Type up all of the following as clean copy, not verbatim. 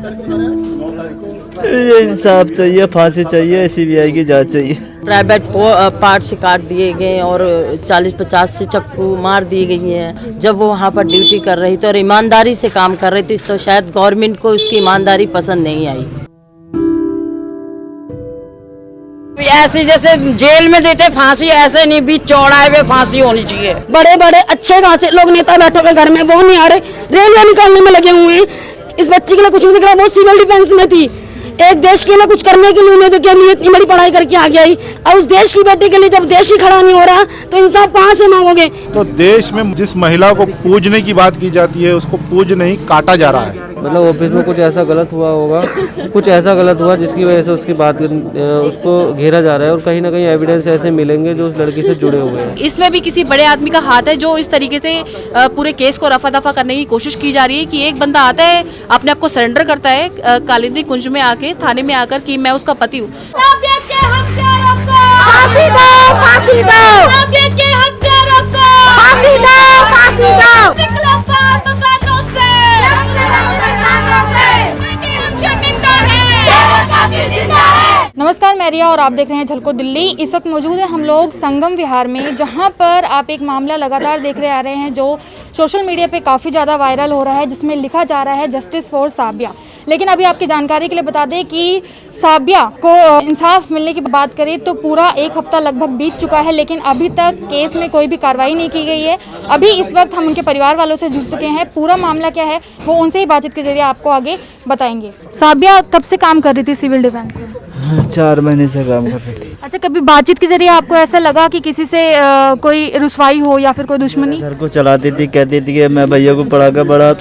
ये इंसाफ चाहिए, फांसी चाहिए, सीबीआई की जांच चाहिए। प्राइवेट पार्ट से काट दिए गए और 40-50 से चक्कू मार दी गई हैं। जब वो वहाँ पर ड्यूटी कर रही थी और ईमानदारी से काम कर रही थी, तो शायद गवर्नमेंट को उसकी ईमानदारी पसंद नहीं आई। ऐसे जैसे जेल में देते फांसी, ऐसे नहीं, बीच चौड़ाए में फांसी होनी चाहिए। बड़े बड़े अच्छे खासे लोग नेता बैठे हुए घर में, वो नहीं आ रहे, रेलवे निकालने में लगे हुए हैं। इस बच्ची के लिए कुछ नहीं दिख रहा, वो सिविल डिफेंस में थी, एक देश के लिए कुछ करने के लिए उम्मीद के लिए इतनी बड़ी पढ़ाई करके आगे आई, और उस देश की बेटी के लिए जब देश ही खड़ा नहीं हो रहा तो इंसाफ कहाँ से मांगोगे? तो देश में जिस महिला को पूजने की बात की जाती है, उसको पूज नहीं काटा जा रहा है। मतलब ऑफिस में कुछ ऐसा गलत हुआ होगा, कुछ ऐसा गलत हुआ जिसकी वजह से उसकी बात उसको घेरा जा रहा है, और कहीं ना कहीं एविडेंस ऐसे मिलेंगे जो उस लड़की से जुड़े हुए हैं। इसमें भी किसी बड़े आदमी का हाथ है, जो इस तरीके से पूरे केस को रफा दफा करने की कोशिश की जा रही है कि एक बंदा आता है, अपने आप को सरेंडर करता है कालिंदी कुंज में आके, थाने में आकर कि मैं उसका पति हूँ। नमस्कार, मैं रिया और आप देख रहे हैं झलको दिल्ली। इस वक्त मौजूद है हम लोग संगम विहार में, जहां पर आप एक मामला लगातार देख रहे आ रहे हैं जो सोशल मीडिया पे काफ़ी ज़्यादा वायरल हो रहा है, जिसमें लिखा जा रहा है जस्टिस फॉर साबिया। लेकिन अभी आपकी जानकारी के लिए बता दें कि साबिया को इंसाफ मिलने की बात करें तो पूरा एक हफ्ता लगभग बीत चुका है, लेकिन अभी तक केस में कोई भी कार्रवाई नहीं की गई है। अभी इस वक्त हम उनके परिवार वालों से जुड़ सके हैं, पूरा मामला क्या है वो उनसे ही बातचीत के जरिए आपको आगे बताएंगे। साबिया कब से काम कर रही थी सिविल डिफेंस में? 4 महीने से काम कर रही थी। अच्छा, कभी बातचीत के जरिए आपको ऐसा लगा कि किसी से कोई रुसवाई हो या फिर कोई दुश्मनी? घर को चलाती थी, कहती थी कि मैं भैया को पढ़ा कर बड़ा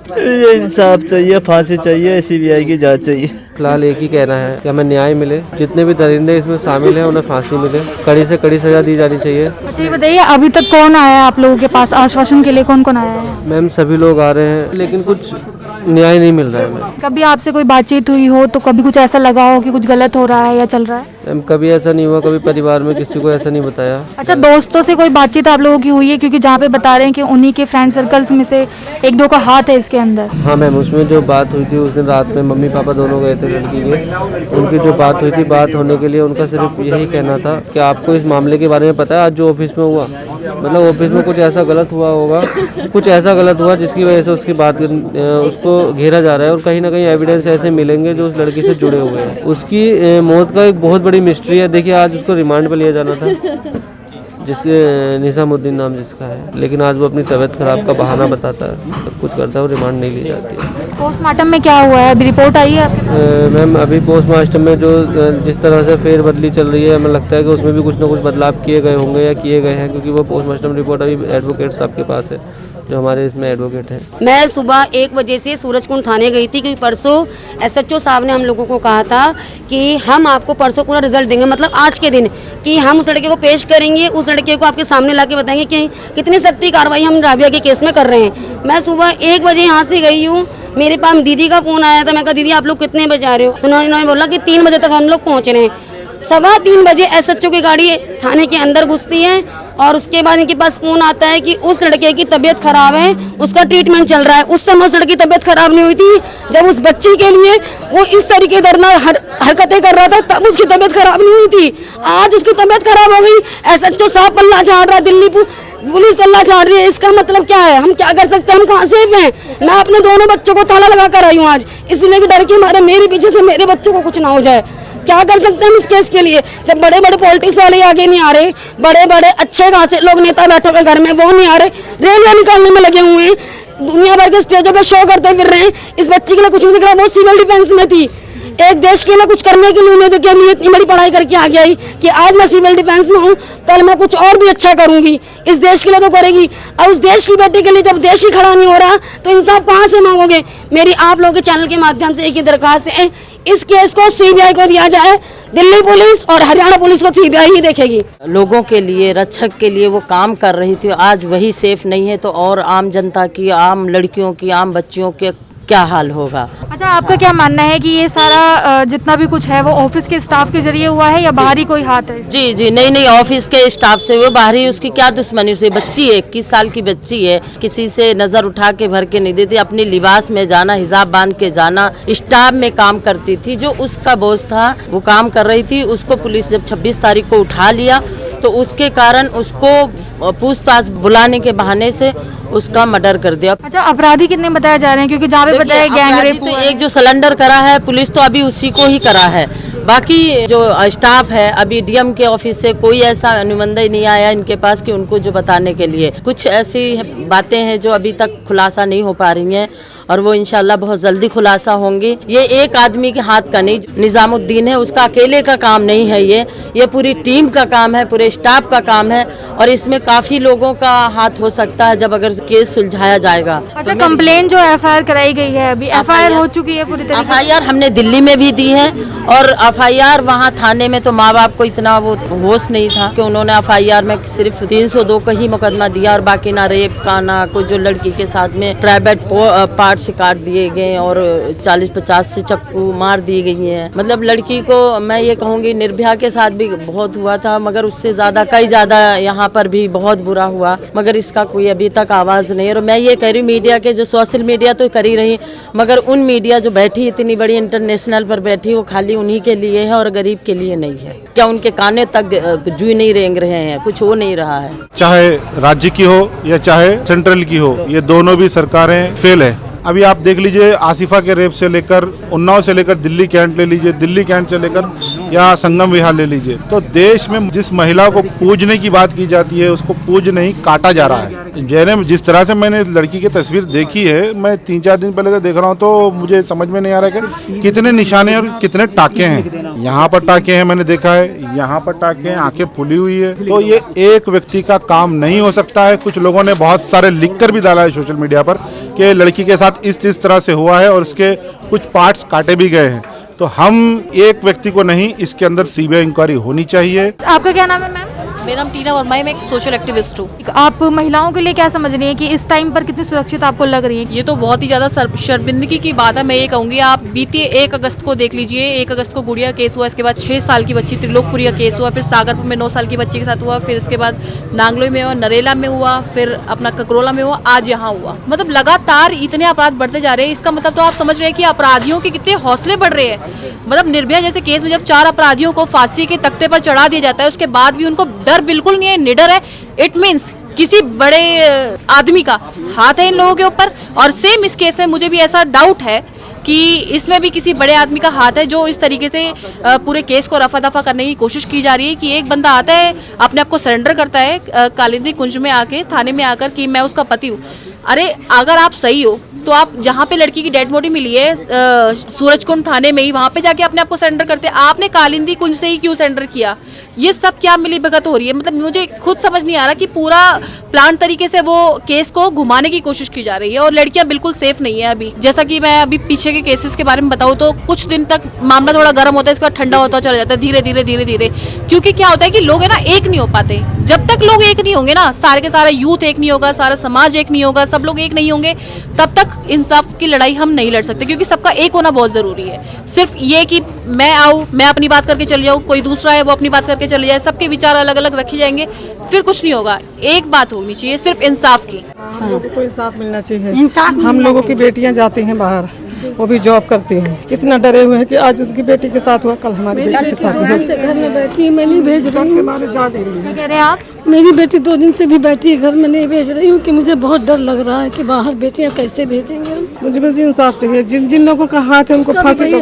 ये इंसाफ चाहिए, फांसी चाहिए, सीबीआई की जांच चाहिए। फिलहाल एक ही कहना है कि हमें न्याय मिले, जितने भी दरिंदे इसमें शामिल हैं उन्हें फांसी मिले, कड़ी से कड़ी सजा दी जानी चाहिए। अच्छा, ये बताइए अभी तक कौन आया है आप लोगों के पास आश्वासन के लिए? कौन कौन आया है? मैम सभी लोग आ रहे हैं, लेकिन कुछ न्याय नहीं मिल रहा है। मैम कभी आपसे कोई बातचीत हुई हो तो कभी कुछ ऐसा लगा हो कि कुछ गलत हो रहा है या चल रहा है? मैम कभी ऐसा नहीं हुआ, कभी परिवार में किसी को ऐसा नहीं बताया। अच्छा, दोस्तों से कोई बातचीत आप लोगों की हुई है? क्योंकि जहाँ पे बता रहे हैं कि उन्हीं के फ्रेंड सर्कल्स में से 1-2 का हाथ है इसके अंदर। हाँ मैम, उसमें जो बात हुई थी उस दिन रात में मम्मी पापा दोनों गए थे लड़की के, उनकी जो बात हुई थी, बात होने के लिए उनका सिर्फ यही कहना था कि आपको इस मामले के बारे में पता है आज जो ऑफिस में हुआ? मतलब ऑफिस में कुछ ऐसा गलत हुआ होगा, कुछ ऐसा गलत हुआ जिसकी वजह से उसकी बात उसको घेरा जा रहा है, और कहीं ना कहीं एविडेंस ऐसे मिलेंगे जो उस लड़की से जुड़े हुए हैं। उसकी मौत का एक बहुत बड़ी मिस्ट्री है। देखिए, आज उसको रिमांड पर लिया जाना था, जिसके निजामुद्दीन नाम जिसका है, लेकिन आज वो अपनी तबीयत खराब का बहाना बताता है, सब कुछ करता है, वो रिमांड नहीं ली जाती है। पोस्टमार्टम में क्या हुआ है? अभी रिपोर्ट आई है? मैम अभी पोस्टमार्टम में जो जिस तरह से फेरबदली चल रही है, हमें लगता है कि उसमें भी कुछ ना कुछ बदलाव किए गए होंगे या किए गए हैं, क्योंकि वो पोस्टमार्टम रिपोर्ट अभी एडवोकेट साहब के पास है, जो हमारे इसमें एडवोकेट हैं। मैं सुबह 1 बजे से सूरजकुंड थाने गई थी, क्योंकि परसों SHO साहब ने हम लोगों को कहा था कि हम आपको परसों पूरा रिजल्ट देंगे, मतलब आज के दिन, कि हम उस लड़के को पेश करेंगे, उस लड़के को आपके सामने ला के बताएंगे कि कितनी सख्ती कार्रवाई हम राबिया के केस में कर रहे हैं। मैं सुबह 1 बजे यहाँ से गई हूँ, मेरे पास दीदी का फ़ोन आया था। मैं कहा दीदी आप लोग कितने बजे आ रहे हो? तो उन्होंने बोला कि 3 बजे तक हम लोग पहुँच रहे हैं। 3:15 बजे SHO की गाड़ी थाने के अंदर घुसती है, और उसके बाद इनके पास फोन आता है कि उस लड़के की तबीयत खराब है, उसका ट्रीटमेंट चल रहा है। उस समय उस लड़की की तबीयत खराब नहीं हुई थी, जब उस बच्ची के लिए वो इस तरीके दर्दनाक हरकतें कर रहा था तब उसकी तबीयत खराब नहीं हुई थी। आज उसकी तबीयत खराब हो गई, SHO साहब पल्ला झाड़ रहा है, दिल्ली पुलिस पल्ला झाड़ रही है। इसका मतलब क्या है? हम क्या कर सकते हैं? हम कहाँ सेफ हैं? मैं अपने दोनों बच्चों को ताला लगा कर आई हूँ आज, इसलिए भी डर के मारे मेरे पीछे से मेरे बच्चों को कुछ ना हो जाए। क्या कर सकते हैं हम इस केस के लिए? जब बड़े बड़े पॉलिटिक्स वाले आगे नहीं आ रहे, बड़े बड़े अच्छे खासे लोग नेता बैठे हुए घर में, वो नहीं आ रहे, रेलवे निकालने में लगे हुए हैं, दुनिया भर के स्टेजों पे शो करते फिर रहे हैं। इस बच्ची के लिए कुछ नहीं दिख रहा, वो सिविल डिफेंस में थी, एक देश के लिए कुछ करने के लिए उम्मीद के लिए इतनी बड़ी पढ़ाई करके आगे आई कि आज मैं सिविल डिफेंस में हूँ, कल मैं कुछ और भी अच्छा करूंगी, इस देश के लिए तो करेगी। और उस देश की बेटी के लिए जब देश ही खड़ा नहीं हो रहा तो इंसाफ कहाँ से मांगोगे? मेरी आप लोगों के चैनल के माध्यम से एक ही दरखास्त है, इस केस को सीबीआई को दिया जाए। दिल्ली पुलिस और हरियाणा पुलिस को सीबीआई ही देखेगी। लोगों के लिए, रक्षक के लिए वो काम कर रही थी, आज वही सेफ नहीं है, तो और आम जनता की, आम लड़कियों की, आम बच्चियों के क्या हाल होगा। अच्छा, आपका क्या मानना है कि ये सारा जितना भी कुछ है वो ऑफिस के स्टाफ के जरिए हुआ है या बाहरी कोई हाथ है? जी जी, नहीं, ऑफिस के स्टाफ से, वो बाहरी उसकी क्या दुश्मनी से, बच्ची है 21 साल की बच्ची है, किसी से नजर उठा के भर के नहीं देती, अपनी लिबास में जाना, हिजाब बांध के जाना, स्टाफ में काम करती थी, जो उसका बॉस था वो काम कर रही थी, उसको पुलिस जब 26 तारीख को उठा लिया तो उसके कारण उसको पूछताछ बुलाने के बहाने से उसका मर्डर कर दिया। अच्छा, अपराधी कितने बताए जा रहे हैं? क्योंकि जहाँ पे बताया गैंग रेप तो एक जो सिलेंडर करा है पुलिस तो अभी उसी को ही करा है, बाकी जो स्टाफ है अभी डीएम के ऑफिस से कोई ऐसा अनुबंध नहीं आया इनके पास कि उनको जो बताने के लिए, कुछ ऐसी बातें हैं जो अभी तक खुलासा नहीं हो पा रही हैं और वो इंशाल्लाह बहुत जल्दी खुलासा होंगी। ये एक आदमी के हाथ का नहीं, निजामुद्दीन है उसका अकेले का काम नहीं है, ये पूरी टीम का काम है, पूरे स्टाफ का काम है और इसमें काफी लोगों का हाथ हो सकता है जब अगर केस सुलझाया जाएगा। अच्छा, कंप्लेन जो एफआईआर कराई गई है, अभी एफआईआर हो चुकी है पूरी तरीके से? एफआईआर हमने दिल्ली में भी दी है और एफआईआर वहाँ थाने में तो माँ बाप को इतना वो होश नहीं था कि उन्होंने एफआईआर में सिर्फ 302 का ही मुकदमा दिया और बाकी ना रेप का ना कोई, जो लड़की के साथ में प्राइवेट पार्ट काट दिए गए और 40-50 से चक्कू मार दी गई हैं। मतलब लड़की को मैं ये कहूँगी निर्भया के साथ भी बहुत हुआ था मगर उससे ज्यादा कई ज्यादा यहाँ पर भी बहुत बुरा हुआ, मगर इसका कोई अभी तक आवाज नहीं। और मैं ये कह रही हूँ मीडिया के, जो सोशल मीडिया तो कर ही रही, मगर उन मीडिया जो बैठी इतनी बड़ी इंटरनेशनल पर बैठी, वो खाली उन्हीं के लिए है और गरीब के लिए नहीं है। क्या उनके काने तक जू नहीं रेंग रहे हैं, कुछ हो नहीं रहा है। चाहे राज्य की हो या चाहे सेंट्रल की हो, ये दोनों भी सरकारें फेल है। अभी आप देख लीजिए आसिफा के रेप से लेकर, उन्नाव से लेकर दिल्ली कैंट ले लीजिए, दिल्ली कैंट से लेकर या संगम विहार ले लीजिए, तो देश में जिस महिला को पूजने की बात की जाती है उसको पूज नहीं काटा जा रहा है। जैने जिस तरह से मैंने इस लड़की की तस्वीर देखी है, मैं 3-4 दिन पहले से देख रहा हूँ, तो मुझे समझ में नहीं आ रहा है कि कितने निशाने और कितने टाके हैं। यहाँ पर टाके हैं मैंने देखा है, यहाँ पर टाके हैं, आंखें फुली हुई है। तो ये एक व्यक्ति का काम नहीं हो सकता है। कुछ लोगों ने बहुत सारे लिख कर भी डाला है सोशल मीडिया पर कि लड़की के साथ इस तरह से हुआ है और उसके कुछ पार्ट्स काटे भी गए हैं। तो हम एक व्यक्ति को नहीं, इसके अंदर सीबीआई इंक्वायरी होनी चाहिए। आपका क्या नाम है मैम? मेरा नाम टीना वर्मा है, मैं एक सोशल एक्टिविस्ट हूँ। आप महिलाओं के लिए क्या समझ रही हैं कि इस टाइम पर कितनी सुरक्षित आपको लग रही है? ये तो बहुत ही ज़्यादा शर्मिंदगी की बात है। मैं ये कहूँगी, आप बीते 1 अगस्त को देख लीजिए। 1 अगस्त को गुड़िया केस हुआ, इसके बाद 6 साल की बच्ची त्रिलोकपुरी का केस हुआ, फिर सागरपुर में 9 साल की बच्ची के साथ हुआ, फिर इसके बाद नांगलोई में हुआ, नरेला में हुआ, फिर अपना ककरोला में हुआ, आज यहाँ हुआ। मतलब लगातार इतने अपराध बढ़ते जा रहे हैं। इसका मतलब तो आप समझ रहे हैं कि अपराधियों के कितने हौसले बढ़ रहे हैं। मतलब निर्भया जैसे केस में जब 4 अपराधियों को फांसी के तख्ते पर चढ़ा दिया जाता है, उसके बाद भी उनको डर बिल्कुल नहीं है, निडर है। इट मीन्स किसी बड़े आदमी का हाथ है इन लोगों के ऊपर। और सेम इस केस में मुझे भी ऐसा डाउट है कि इसमें भी किसी बड़े आदमी का हाथ है, जो इस तरीके से पूरे केस को रफा दफा करने की कोशिश की जा रही है कि एक बंदा आता है, अपने आप को सरेंडर करता है कालिंदी कुंज में आके, थाने में आकर कि मैं उसका पति हूँ। अरे अगर आप सही हो तो आप जहाँ पे लड़की की डेड बॉडी मिली है सूरजकुंड थाने में ही, वहाँ पे जाके अपने आप को सरेंडर करते हैं। आपने कालिंदी कुंज से ही क्यों सरेंडर किया? ये सब क्या मिली भगत हो रही है? मतलब मुझे खुद समझ नहीं आ रहा कि पूरा प्लान तरीके से वो केस को घुमाने की कोशिश की जा रही है और लड़कियां बिल्कुल सेफ नहीं है अभी। जैसा कि मैं अभी पीछे के केसेस के बारे में बताऊं तो कुछ दिन तक मामला थोड़ा गर्म होता है, इसका ठंडा होता चला जाता है धीरे धीरे। क्योंकि क्या होता है कि लोग है ना एक नहीं हो पाते। जब तक लोग एक नहीं होंगे ना, सारे के सारा यूथ एक नहीं होगा, सारा समाज एक नहीं होगा, सब लोग एक नहीं होंगे, तब तक इंसाफ की लड़ाई हम नहीं लड़ सकते। क्योंकि सबका एक होना बहुत जरूरी है। सिर्फ ये कि मैं आऊँ, मैं अपनी बात करके चले जाऊँ, कोई दूसरा है वो अपनी बात करके चले जाए, सबके विचार अलग अलग रखे जाएंगे, फिर कुछ नहीं होगा। एक बात होनी चाहिए सिर्फ इंसाफ की। हम लोगों को इंसाफ मिलना चाहिए। हम लोगों की बेटियां जाती हैं बाहर, वो भी जॉब करती हैं, इतना डरे हुए हैं कि आज उसकी बेटी के साथ हुआ, कल हमारी बेटी के साथ हुआ। घर में बैठी, मैं नहीं भेज रही हूँ। क्या कह रहे हैं आप? मेरी बेटी 2 दिन से भी बैठी है घर में, नहीं भेज रही हूँ कि मुझे बहुत डर लग रहा है कि बाहर बेटियां कैसे भेजेंगे। मुझे बस इंसाफ चाहिए। जिन लोगों का हाथ है उनको फांसी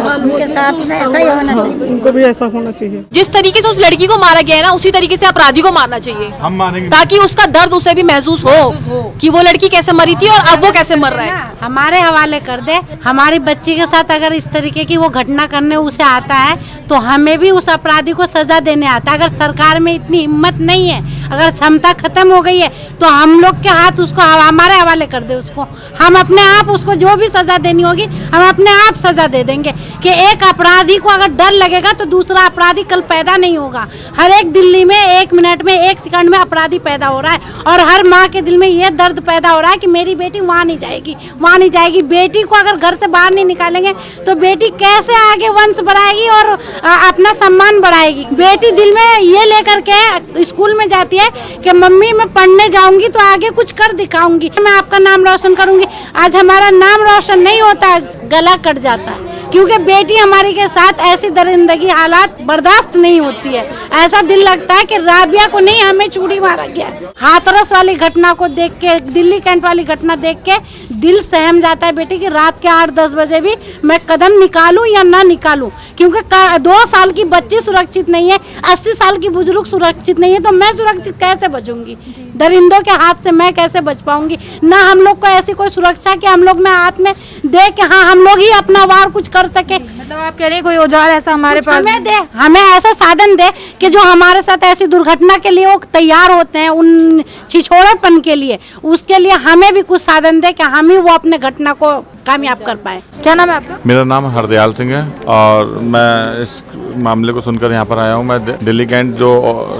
उनको भी ऐसा होना चाहिए। जिस तरीके से उस लड़की को मारा गया है ना, उसी तरीके से अपराधी को मारना चाहिए। हम मानेंगे, ताकि उसका दर्द उसे भी महसूस हो कि वो लड़की कैसे मरी थी और अब वो कैसे मर रहा है। हमारे हवाले कर दे। हमारी बच्ची के साथ अगर इस तरीके की वो घटना करने उसे आता है तो हमें भी उस अपराधी को सजा देने आता है। अगर सरकार में इतनी हिम्मत नहीं है अगर क्षमता खत्म हो गई है तो हम लोग के हाथ उसको हमारे हवाले कर दे उसको, हम अपने आप उसको जो भी सजा देनी होगी हम अपने आप सजा दे देंगे। कि एक अपराधी को अगर डर लगेगा तो दूसरा अपराधी कल पैदा नहीं होगा। हर एक दिल्ली में 1 मिनट में 1 सेकंड में अपराधी पैदा हो रहा है और हर माँ के दिल में ये दर्द पैदा हो रहा है कि मेरी बेटी वहाँ नहीं जाएगी, वहाँ नहीं जाएगी। बेटी को अगर घर से बाहर नहीं निकालेंगे तो बेटी कैसे आगे वंश बढ़ाएगी और अपना सम्मान बढ़ाएगी। बेटी दिल में ये लेकर के स्कूल में जाती है कि मम्मी मैं पढ़ने जाऊंगी तो आगे कुछ कर दिखाऊंगी, मैं आपका नाम रोशन करूंगी। आज हमारा नाम रोशन नहीं होता, गला कट जाता है क्योंकि बेटी हमारी के साथ ऐसी दरिंदगी हालात बर्दाश्त नहीं होती है। ऐसा दिल लगता है कि राबिया को नहीं हमें चूड़ी मारा गया। हाथरस वाली घटना को देख के, दिल्ली कैंट वाली घटना देख के दिल सहम जाता है बेटी कि रात के 8-10 बजे भी मैं कदम निकालूं या ना निकालूं, क्योंकि 2 साल की बच्ची सुरक्षित नहीं है, 80 साल की बुजुर्ग सुरक्षित नहीं है, तो मैं सुरक्षित कैसे बचूंगी? दरिंदों के हाथ से मैं कैसे बच पाऊंगी? ना हम लोग को ऐसी कोई सुरक्षा कि हम लोग में हाथ में दे के हाँ हम लोग ही अपना वार कुछ कर सके। मतलब आप कह रहे हैं कोई औजार ऐसा हमारे पास हमें दे, हमें ऐसा साधन दे कि जो हमारे साथ ऐसी दुर्घटना के लिए वो तैयार होते हैं उन छिछोड़ेपन के लिए, उसके लिए हमें भी कुछ साधन दे कि हम ही वो अपने घटना को कामयाब कर पाए। क्या नाम है आपका? मेरा नाम हरदयाल सिंह है और मैं इस मामले को सुनकर यहाँ पर आया हूँ। मैं दिल्ली कैंट जो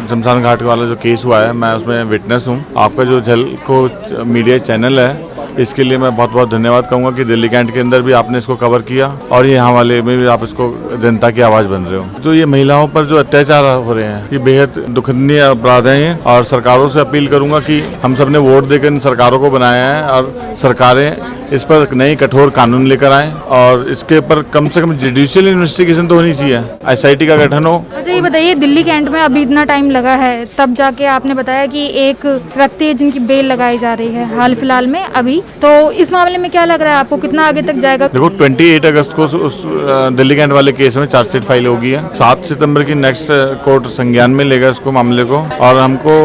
शमशान घाट वाला जो केस हुआ है मैं उसमें विटनेस हूँ। आपका जो झलको मीडिया चैनल है इसके लिए मैं बहुत बहुत धन्यवाद कहूँगा कि दिल्ली कैंट के अंदर भी आपने इसको कवर किया और यहाँ वाले में भी आप इसको जनता की आवाज़ बन रहे हो। जो ये महिलाओं पर जो अत्याचार हो रहे हैं ये बेहद दुखनीय अपराध हैं और सरकारों से अपील करूँगा कि हम सब ने वोट देकर इन सरकारों को बनाया है और सरकारें इस पर नई कठोर कानून लेकर आए और इसके ऊपर कम से कम जुडिशियल इन्वेस्टिगेशन तो होनी चाहिए, SIT का गठन हो। अच्छा ये बताइए, दिल्ली कैंट में अभी इतना टाइम लगा है तब जाके आपने बताया कि एक व्यक्ति जिनकी बेल लगाई जा रही है हाल फिलहाल में अभी, तो इस मामले में क्या लग रहा है आपको कितना आगे तक जाएगा? देखो 28 अगस्त को उस दिल्ली कैंट वाले केस में चार्जशीट फाइल होगी है। 7 सितंबर की नेक्स्ट कोर्ट संज्ञान में लेगा इसको मामले को और हमको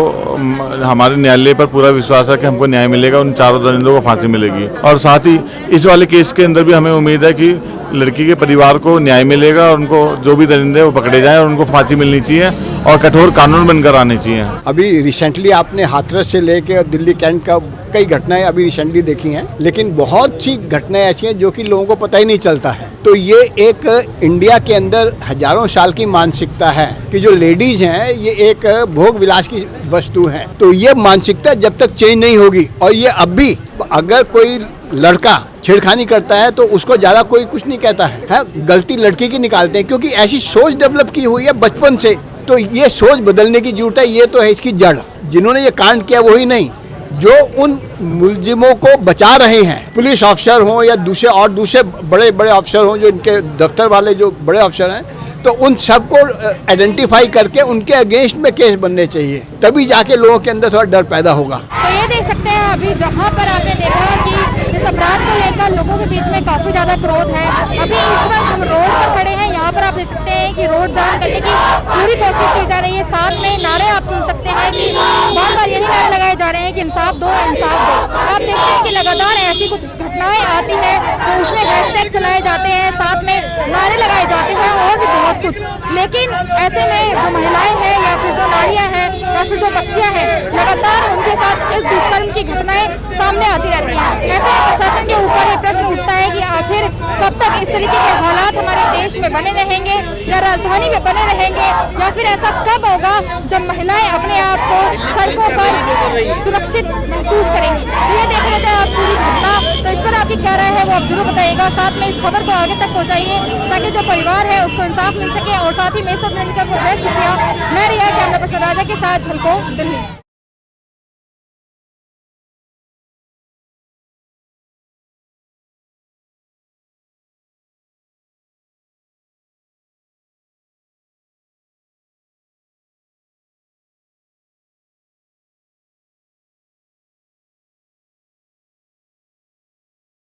हमारे न्यायालय पर पूरा विश्वास है कि हमको न्याय मिलेगा, उन चारों दरिंदों को फांसी मिलेगी। और साथ ही इस वाले केस के अंदर भी हमें उम्मीद है कि लड़की के परिवार को न्याय मिलेगा और उनको जो भी दरिंदे वो पकड़े जाएं और उनको फांसी मिलनी चाहिए और कठोर कानून बनकर आने चाहिए। अभी रिसेंटली आपने हाथरस से लेके दिल्ली कैंट का कई घटनाएं अभी रिसेंटली देखी हैं, लेकिन बहुत सी घटनाएं ऐसी हैं जो कि लोगों को पता ही नहीं चलता है। तो ये एक इंडिया के अंदर हजारों साल की मानसिकता है कि जो लेडीज हैं ये एक भोग विलास की वस्तु है। तो ये मानसिकता जब तक चेंज नहीं होगी और ये अब भी अगर कोई लड़का छेड़खानी करता है तो उसको ज्यादा कोई कुछ नहीं कहता है, गलती लड़की की निकालते हैं क्योंकि ऐसी सोच डेवलप की हुई है बचपन से। तो ये सोच बदलने की जरूरत है, ये तो है इसकी जड़। जिन्होंने ये कांड किया वही नहीं, जो उन मुलजिमों को बचा रहे हैं, पुलिस अफसर हों या दूसरे बड़े बड़े अफसर हों, जो इनके दफ्तर वाले जो बड़े अफसर हैं, तो उन सबको आइडेंटिफाई करके उनके अगेंस्ट में केस बनने चाहिए, तभी जाके लोगों के अंदर थोड़ा डर पैदा होगा। तो ये देख सकते हैं अभी जहाँ पर आपने देखा कि इस अपराध को लेकर लोगों के बीच में काफी ज्यादा क्रोध है। अभी इस वक्त हम रोड पर खड़े हैं, यहाँ पर आप देख सकते हैं कि रोड जाम करने की पूरी कोशिश की जा रही है। साथ में नारे आप सुन सकते हैं कि बार बार यही नारे लगाए जा रहे हैं कि इंसाफ दो, इंसाफ दो। आप देखते हैं कि लगातार ऐसी कुछ घटनाएं आती है तो उसमें हैशटैग चलाए जाते हैं, साथ में नारे लगाए जाते हैं और भी बहुत कुछ। लेकिन ऐसे में जो महिलाएं हैं या फिर जो नारियां हैं या फिर जो बच्चियां हैं, लगातार उनके साथ इस दुष्कर्म की घटनाएं सामने आती रहती हैं। ऐसे में प्रशासन के ऊपर ये प्रश्न उठता है कि आखिर कब तक इस तरीके के हालात हमारे देश में बने रहेंगे या राजधानी में बने रहेंगे, या फिर ऐसा कब होगा जब महिलाएं अपने आप को सड़कों पर सुरक्षित महसूस करेंगी। तो ये देख रहे थे आप पूरी घटना, तो इस पर आपकी क्या राय है वो आप जरूर बताइएगा। साथ में इस खबर को आगे तक पहुँचाइए ताकि जो परिवार है उसको इंसाफ मिल सके। और साथ ही मेरे साथ मिलकर बहुत शुक्रिया। मैं रिया कैमरा पर्सन राजा के साथ झलको दिल्ली।